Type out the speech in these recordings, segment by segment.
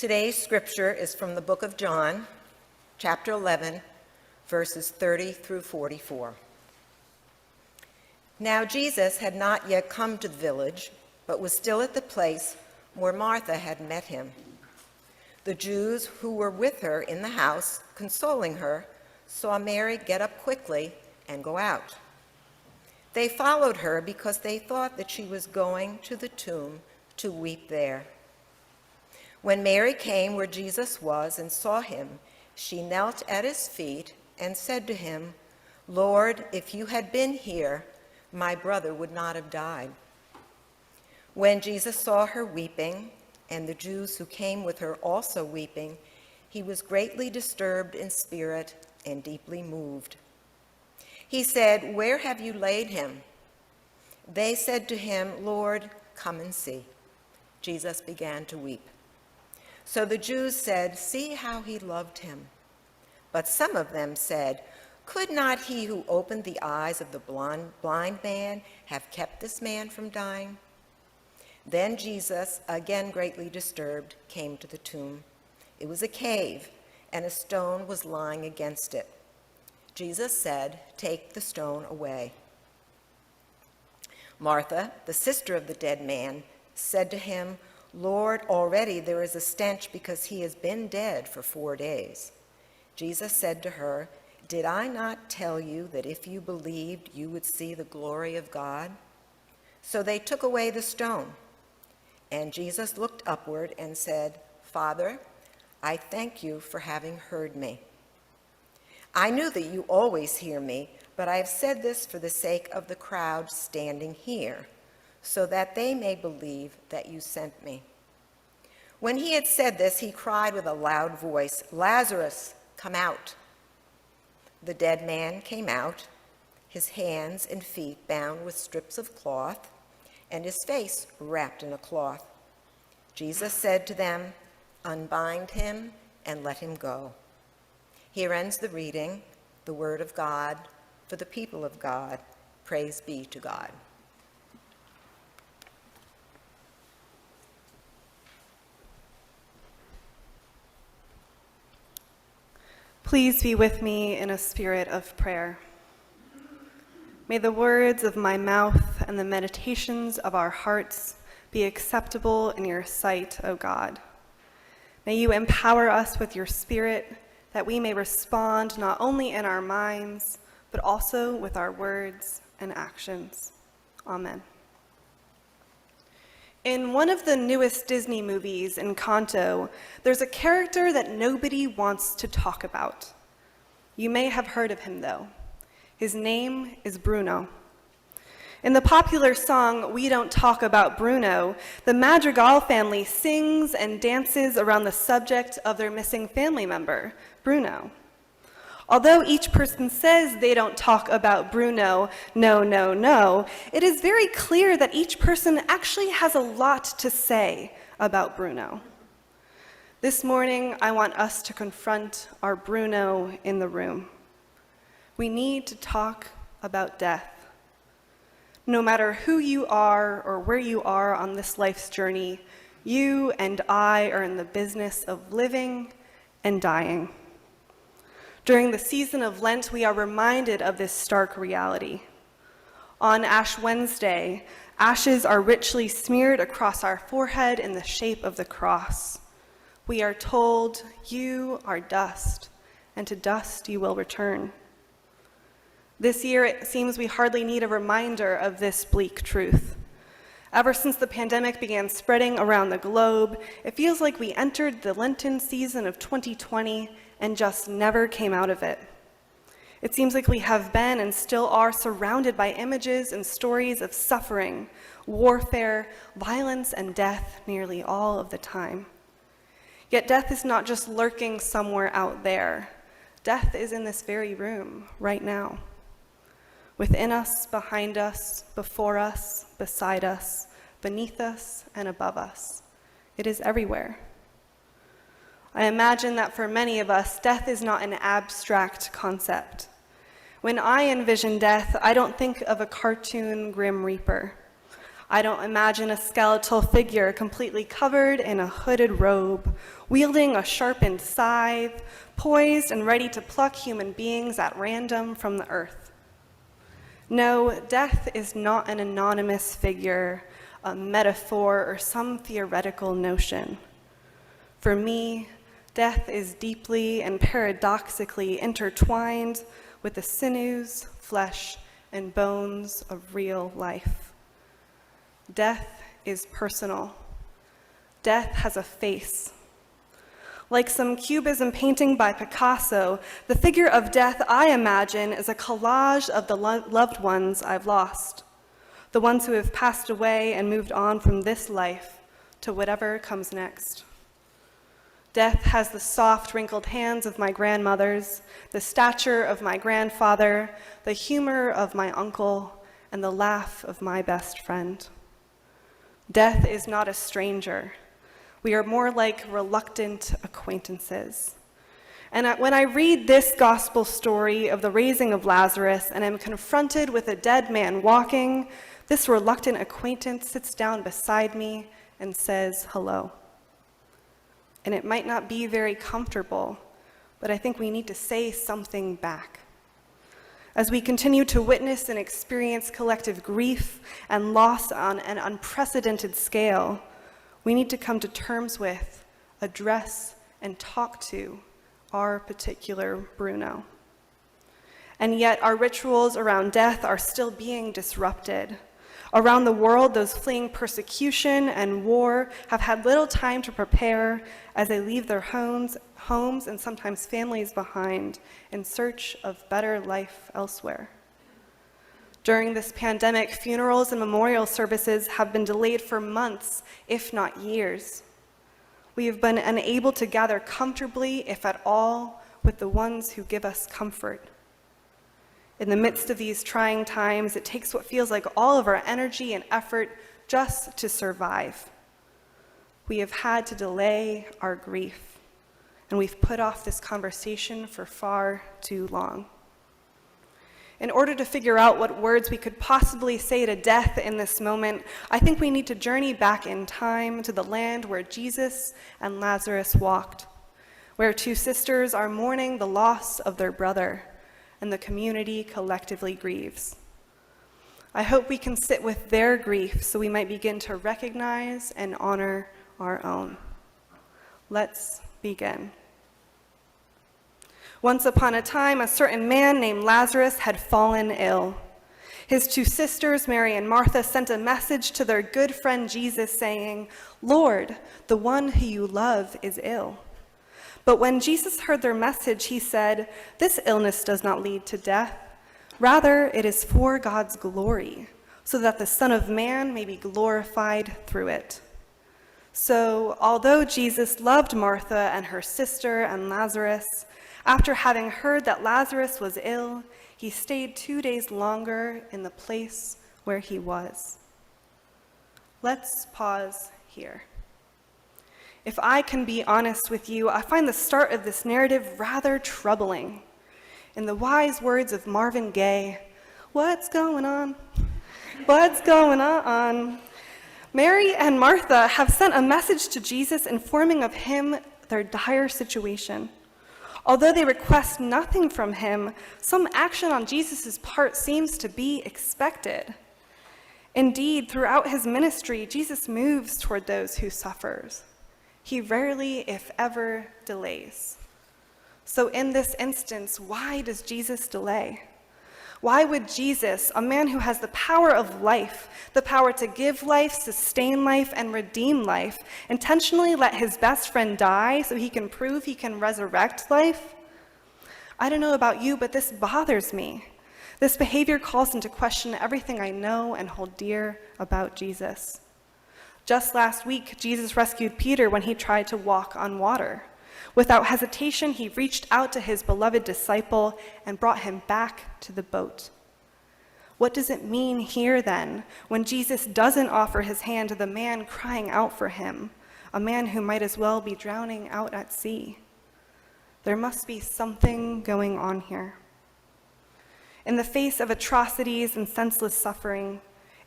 Today's scripture is from the book of John, chapter 11, verses 30 through 44. Now Jesus had not yet come to the village, but was still at the place where Martha had met him. The Jews who were with her in the house, consoling her, saw Mary get up quickly and go out. They followed her because they thought that she was going to the tomb to weep there. When Mary came where Jesus was and saw him, she knelt at his feet and said to him, "Lord, if you had been here, my brother would not have died." When Jesus saw her weeping, and the Jews who came with her also weeping, he was greatly disturbed in spirit and deeply moved. He said, "Where have you laid him?" They said to him, "Lord, come and see." Jesus began to weep. So the Jews said, "See how he loved him." But some of them said, "Could not he who opened the eyes of the blind man have kept this man from dying?" Then Jesus, again greatly disturbed, came to the tomb. It was a cave, and a stone was lying against it. Jesus said, "Take the stone away." Martha, the sister of the dead man, said to him, "Lord, already there is a stench because he has been dead for 4 days." Jesus said to her, "Did I not tell you that if you believed, you would see the glory of God?" So they took away the stone. And Jesus looked upward and said, "Father, I thank you for having heard me. I knew that you always hear me, but I have said this for the sake of the crowd standing here, so that they may believe that you sent me." When he had said this, he cried with a loud voice, "Lazarus, come out." The dead man came out, his hands and feet bound with strips of cloth, and his face wrapped in a cloth. Jesus said to them, "Unbind him and let him go." Here ends the reading, the word of God, for the people of God. Praise be to God. Please be with me in a spirit of prayer. May the words of my mouth and the meditations of our hearts be acceptable in your sight, O God. May you empower us with your Spirit that we may respond not only in our minds, but also with our words and actions. Amen. In one of the newest Disney movies, Encanto, there's a character that nobody wants to talk about. You may have heard of him, though. His name is Bruno. In the popular song, "We Don't Talk About Bruno," the Madrigal family sings and dances around the subject of their missing family member, Bruno. Although each person says they don't talk about Bruno, no, it is very clear that each person actually has a lot to say about Bruno. This morning, I want us to confront our Bruno in the room. We need to talk about death. No matter who you are or where you are on this life's journey, you and I are in the business of living and dying. During the season of Lent, we are reminded of this stark reality. On Ash Wednesday, ashes are richly smeared across our forehead in the shape of the cross. We are told, "You are dust, and to dust you will return." This year, it seems we hardly need a reminder of this bleak truth. Ever since the pandemic began spreading around the globe, it feels like we entered the Lenten season of 2020 and just never came out of it. It seems like we have been and still are surrounded by images and stories of suffering, warfare, violence, and death nearly all of the time. Yet death is not just lurking somewhere out there. Death is in this very room right now. Within us, behind us, before us, beside us, beneath us, and above us. It is everywhere. I imagine that for many of us, death is not an abstract concept. When I envision death, I don't think of a cartoon Grim Reaper. I don't imagine a skeletal figure completely covered in a hooded robe, wielding a sharpened scythe, poised and ready to pluck human beings at random from the earth. No, death is not an anonymous figure, a metaphor, or some theoretical notion. For me, death is deeply and paradoxically intertwined with the sinews, flesh, and bones of real life. Death is personal. Death has a face. Like some Cubism painting by Picasso, the figure of death, I imagine, is a collage of the loved ones I've lost, the ones who have passed away and moved on from this life to whatever comes next. Death has the soft, wrinkled hands of my grandmothers, the stature of my grandfather, the humor of my uncle, and the laugh of my best friend. Death is not a stranger. We are more like reluctant acquaintances. And when I read this gospel story of the raising of Lazarus and am confronted with a dead man walking, this reluctant acquaintance sits down beside me and says hello. And it might not be very comfortable, but I think we need to say something back. As we continue to witness and experience collective grief and loss on an unprecedented scale, we need to come to terms with, address, and talk to our particular Bruno. And yet our rituals around death are still being disrupted. Around the world, those fleeing persecution and war have had little time to prepare as they leave their homes and sometimes families behind in search of better life elsewhere. During this pandemic, funerals and memorial services have been delayed for months, if not years. We have been unable to gather comfortably, if at all, with the ones who give us comfort. In the midst of these trying times, it takes what feels like all of our energy and effort just to survive. We have had to delay our grief, and we've put off this conversation for far too long. In order to figure out what words we could possibly say to death in this moment, I think we need to journey back in time to the land where Jesus and Lazarus walked, where two sisters are mourning the loss of their brother, and the community collectively grieves. I hope we can sit with their grief so we might begin to recognize and honor our own. Let's begin. Once upon a time, a certain man named Lazarus had fallen ill. His two sisters, Mary and Martha, sent a message to their good friend Jesus saying, "Lord, the one who you love is ill." But when Jesus heard their message, he said, "This illness does not lead to death. Rather, it is for God's glory, so that the Son of Man may be glorified through it." So, although Jesus loved Martha and her sister and Lazarus, after having heard that Lazarus was ill, he stayed 2 days longer in the place where he was. Let's pause here. If I can be honest with you, I find the start of this narrative rather troubling. In the wise words of Marvin Gaye, "What's going on? What's going on?" Mary and Martha have sent a message to Jesus informing of him their dire situation. Although they request nothing from him, some action on Jesus' part seems to be expected. Indeed, throughout his ministry, Jesus moves toward those who suffer. He rarely, if ever, delays. So in this instance, why does Jesus delay? Why would Jesus, a man who has the power of life, the power to give life, sustain life, and redeem life, intentionally let his best friend die so he can prove he can resurrect life? I don't know about you, but this bothers me. This behavior calls into question everything I know and hold dear about Jesus. Just last week, Jesus rescued Peter when he tried to walk on water. Without hesitation, he reached out to his beloved disciple and brought him back to the boat. What does it mean here, then, when Jesus doesn't offer his hand to the man crying out for him, a man who might as well be drowning out at sea? There must be something going on here. In the face of atrocities and senseless suffering,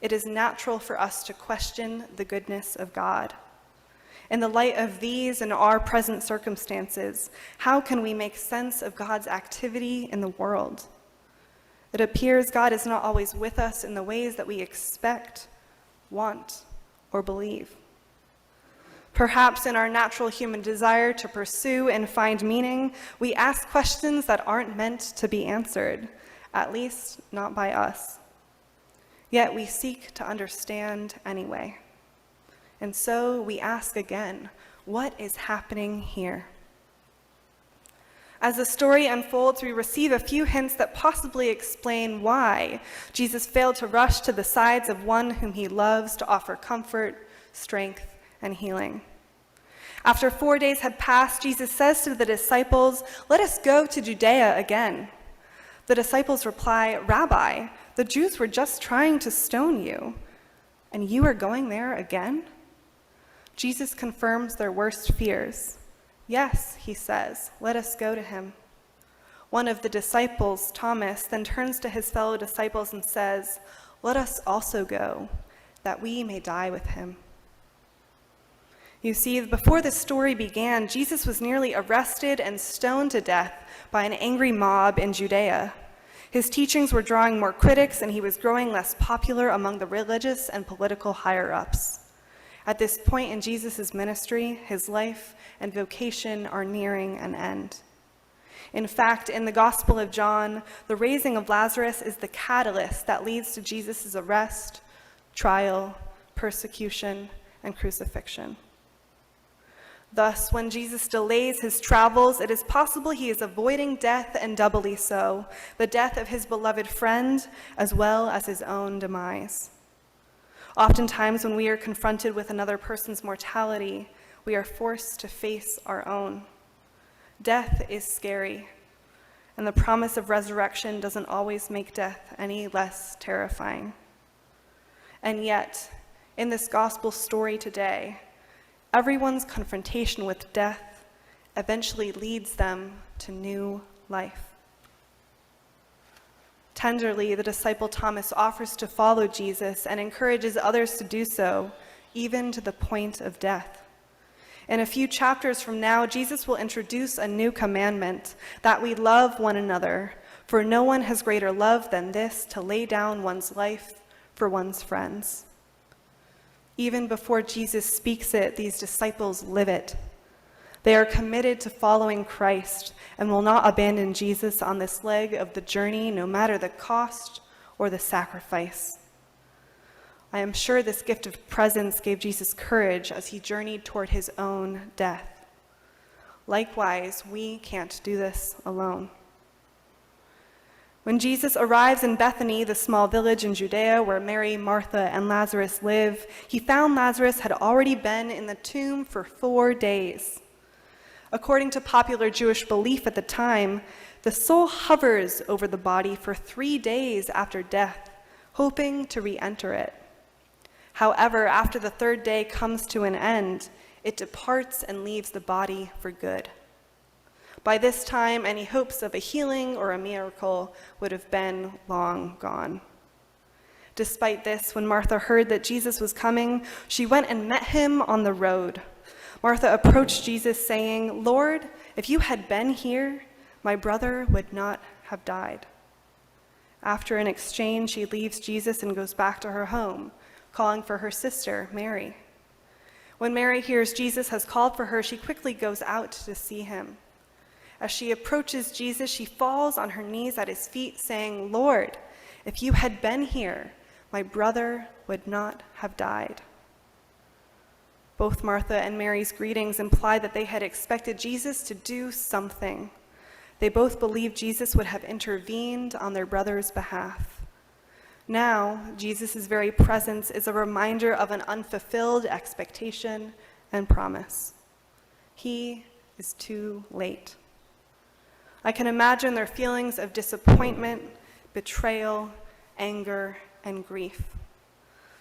it is natural for us to question the goodness of God. In the light of these and our present circumstances, how can we make sense of God's activity in the world? It appears God is not always with us in the ways that we expect, want, or believe. Perhaps in our natural human desire to pursue and find meaning, we ask questions that aren't meant to be answered, at least not by us. Yet we seek to understand anyway. And so we ask again, what is happening here? As the story unfolds, we receive a few hints that possibly explain why Jesus failed to rush to the sides of one whom he loves to offer comfort, strength, and healing. After 4 days had passed, Jesus says to the disciples, "Let us go to Judea again." The disciples reply, "Rabbi, the Jews were just trying to stone you, and you are going there again?" Jesus confirms their worst fears. "Yes," he says, "let us go to him." One of the disciples, Thomas, then turns to his fellow disciples and says, "Let us also go, that we may die with him." You see, before this story began, Jesus was nearly arrested and stoned to death by an angry mob in Judea. His teachings were drawing more critics, and he was growing less popular among the religious and political higher-ups. At this point in Jesus' ministry, his life and vocation are nearing an end. In fact, in the Gospel of John, the raising of Lazarus is the catalyst that leads to Jesus' arrest, trial, persecution, and crucifixion. Thus, when Jesus delays his travels, it is possible he is avoiding death, and doubly so, the death of his beloved friend, as well as his own demise. Oftentimes, when we are confronted with another person's mortality, we are forced to face our own. Death is scary, and the promise of resurrection doesn't always make death any less terrifying. And yet, in this gospel story today, everyone's confrontation with death eventually leads them to new life. Tenderly, the disciple Thomas offers to follow Jesus and encourages others to do so, even to the point of death. In a few chapters from now, Jesus will introduce a new commandment, that we love one another, for no one has greater love than this, to lay down one's life for one's friends. Even before Jesus speaks it, these disciples live it. They are committed to following Christ and will not abandon Jesus on this leg of the journey, no matter the cost or the sacrifice. I am sure this gift of presence gave Jesus courage as he journeyed toward his own death. Likewise, we can't do this alone. When Jesus arrives in Bethany, the small village in Judea where Mary, Martha, and Lazarus live, he found Lazarus had already been in the tomb for 4 days. According to popular Jewish belief at the time, the soul hovers over the body for 3 days after death, hoping to re-enter it. However, after the 3rd day comes to an end, it departs and leaves the body for good. By this time, any hopes of a healing or a miracle would have been long gone. Despite this, when Martha heard that Jesus was coming, she went and met him on the road. Martha approached Jesus saying, "Lord, if you had been here, my brother would not have died." After an exchange, she leaves Jesus and goes back to her home, calling for her sister, Mary. When Mary hears Jesus has called for her, she quickly goes out to see him. As she approaches Jesus, she falls on her knees at his feet, saying, "Lord, if you had been here, my brother would not have died." Both Martha and Mary's greetings imply that they had expected Jesus to do something. They both believed Jesus would have intervened on their brother's behalf. Now, Jesus' very presence is a reminder of an unfulfilled expectation and promise. He is too late. I can imagine their feelings of disappointment, betrayal, anger, and grief.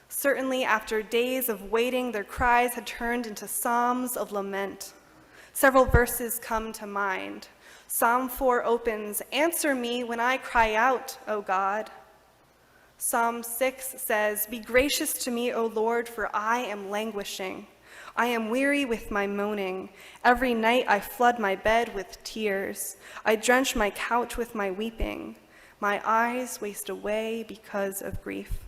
Certainly, after days of waiting, their cries had turned into psalms of lament. Several verses come to mind. Psalm 4 opens, "Answer me when I cry out, O God." Psalm 6 says, "Be gracious to me, O Lord, for I am languishing. I am weary with my moaning. Every night I flood my bed with tears. I drench my couch with my weeping. My eyes waste away because of grief."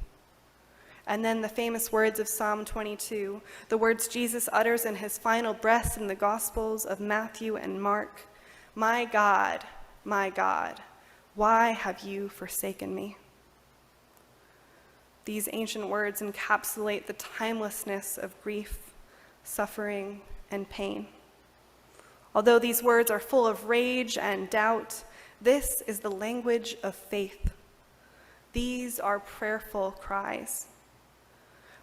And then the famous words of Psalm 22, the words Jesus utters in his final breath in the Gospels of Matthew and Mark, my God, why have you forsaken me?" These ancient words encapsulate the timelessness of grief, suffering, and pain. Although these words are full of rage and doubt, this is the language of faith. These are prayerful cries.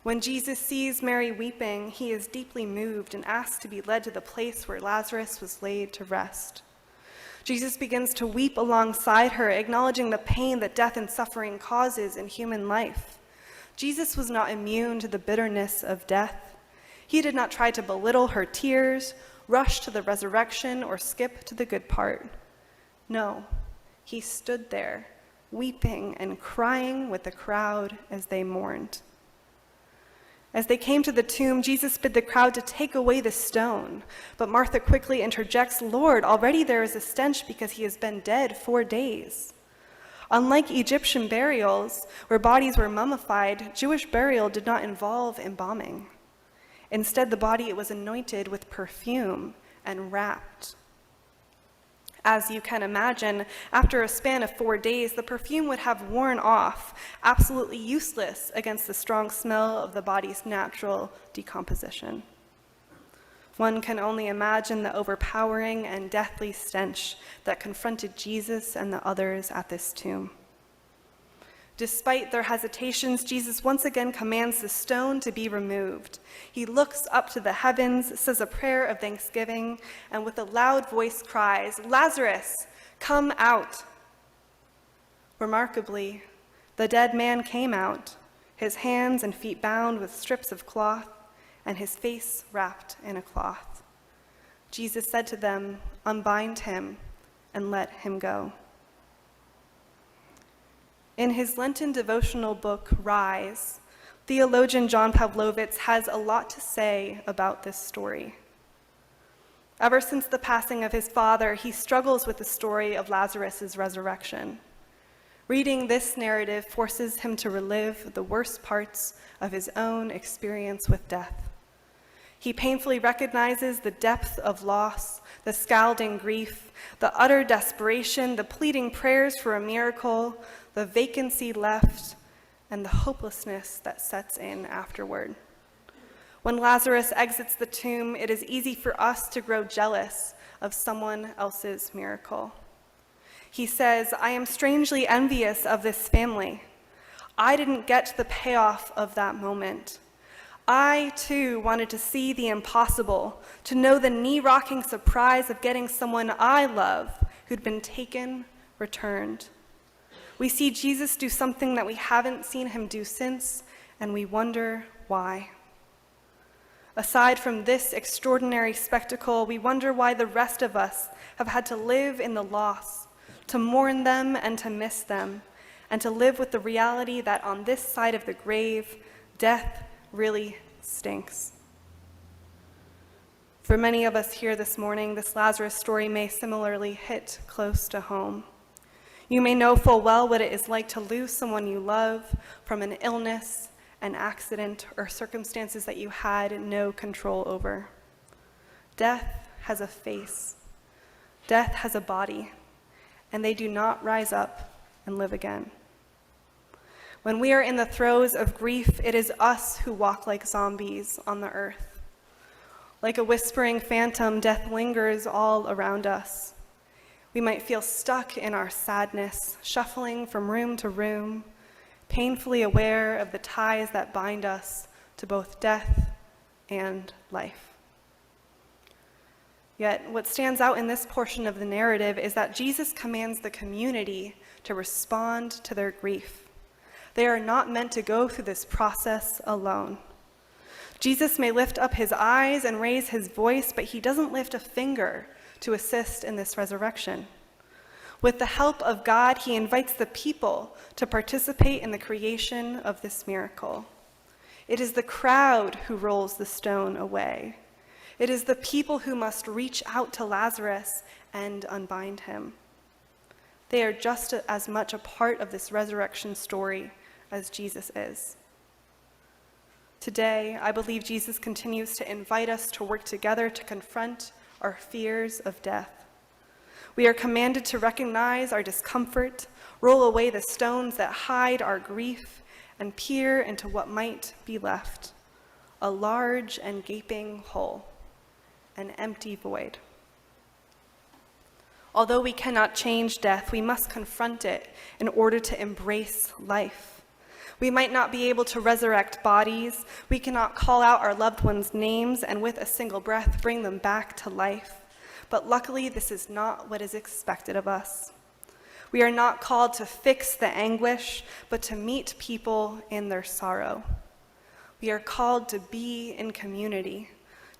When Jesus sees Mary weeping, he is deeply moved and asks to be led to the place where Lazarus was laid to rest. Jesus begins to weep alongside her, acknowledging the pain that death and suffering causes in human life. Jesus was not immune to the bitterness of death. He did not try to belittle her tears, rush to the resurrection, or skip to the good part. No, he stood there, weeping and crying with the crowd as they mourned. As they came to the tomb, Jesus bid the crowd to take away the stone. But Martha quickly interjects, "Lord, already there is a stench because he has been dead 4 days." Unlike Egyptian burials, where bodies were mummified, Jewish burial did not involve embalming. Instead, the body was anointed with perfume and wrapped. As you can imagine, after a span of 4 days, the perfume would have worn off, absolutely useless against the strong smell of the body's natural decomposition. One can only imagine the overpowering and deathly stench that confronted Jesus and the others at this tomb. Despite their hesitations, Jesus once again commands the stone to be removed. He looks up to the heavens, says a prayer of thanksgiving, and with a loud voice cries, "Lazarus, come out!" Remarkably, the dead man came out, his hands and feet bound with strips of cloth, and his face wrapped in a cloth. Jesus said to them, "Unbind him and let him go." In his Lenten devotional book, Rise, theologian John Pavlovitz has a lot to say about this story. Ever since the passing of his father, he struggles with the story of Lazarus' resurrection. Reading this narrative forces him to relive the worst parts of his own experience with death. He painfully recognizes the depth of loss, the scalding grief, the utter desperation, the pleading prayers for a miracle, the vacancy left, and the hopelessness that sets in afterward. When Lazarus exits the tomb, it is easy for us to grow jealous of someone else's miracle. He says, "I am strangely envious of this family. I didn't get the payoff of that moment. I, too, wanted to see the impossible, to know the knee-rocking surprise of getting someone I love who'd been taken, returned." We see Jesus do something that we haven't seen him do since, and we wonder why. Aside from this extraordinary spectacle, we wonder why the rest of us have had to live in the loss, to mourn them and to miss them, and to live with the reality that on this side of the grave, death really stinks. For many of us here this morning, this Lazarus story may similarly hit close to home. You may know full well what it is like to lose someone you love from an illness, an accident, or circumstances that you had no control over. Death has a face. Death has a body, and they do not rise up and live again. When we are in the throes of grief, it is us who walk like zombies on the earth. Like a whispering phantom, death lingers all around us. We might feel stuck in our sadness, shuffling from room to room, painfully aware of the ties that bind us to both death and life. Yet, what stands out in this portion of the narrative is that Jesus commands the community to respond to their grief. They are not meant to go through this process alone. Jesus may lift up his eyes and raise his voice, but he doesn't lift a finger to assist in this resurrection. With the help of God, he invites the people to participate in the creation of this miracle. It is the crowd who rolls the stone away. It is the people who must reach out to Lazarus and unbind him. They are just as much a part of this resurrection story as Jesus is. Today, I believe Jesus continues to invite us to work together to confront our fears of death. We are commanded to recognize our discomfort, roll away the stones that hide our grief, and peer into what might be left, a large and gaping hole, an empty void. Although we cannot change death, we must confront it in order to embrace life. We might not be able to resurrect bodies. We cannot call out our loved ones' names and with a single breath bring them back to life. But luckily, this is not what is expected of us. We are not called to fix the anguish, but to meet people in their sorrow. We are called to be in community,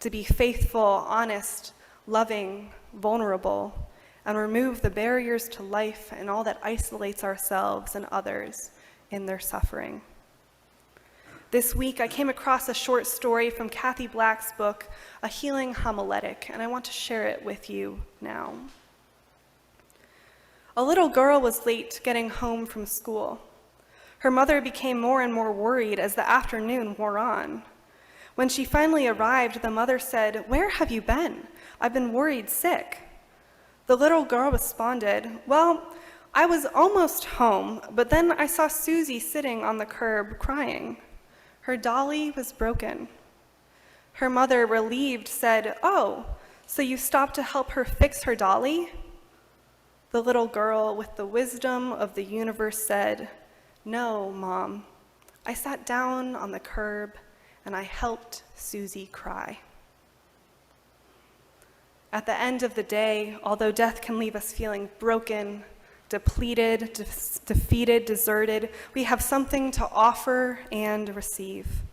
to be faithful, honest, loving, vulnerable, and remove the barriers to life and all that isolates ourselves and others in their suffering. This week, I came across a short story from Kathy Black's book, A Healing Homiletic, and I want to share it with you now. A little girl was late getting home from school. Her mother became more and more worried as the afternoon wore on. When she finally arrived, the mother said, "Where have you been? I've been worried sick." The little girl responded, "Well, I was almost home, but then I saw Susie sitting on the curb crying. Her dolly was broken." Her mother, relieved, said, "Oh, so you stopped to help her fix her dolly?" The little girl, with the wisdom of the universe, said, "No, Mom. I sat down on the curb and I helped Susie cry." At the end of the day, although death can leave us feeling broken, depleted, defeated, deserted, we have something to offer and receive.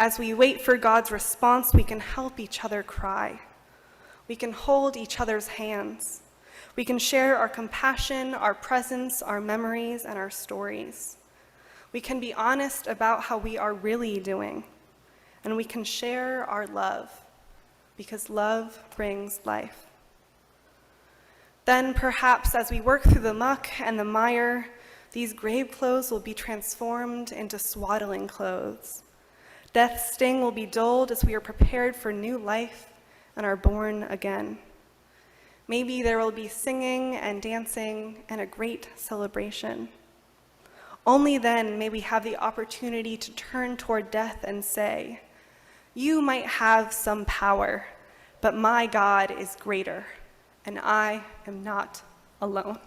As we wait for God's response, we can help each other cry. We can hold each other's hands. We can share our compassion, our presence, our memories, and our stories. We can be honest about how we are really doing, and we can share our love, because love brings life. Then perhaps as we work through the muck and the mire, these grave clothes will be transformed into swaddling clothes. Death's sting will be dulled as we are prepared for new life and are born again. Maybe there will be singing and dancing and a great celebration. Only then may we have the opportunity to turn toward death and say, "You might have some power, but my God is greater, and I am not alone."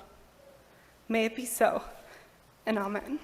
May it be so, and amen.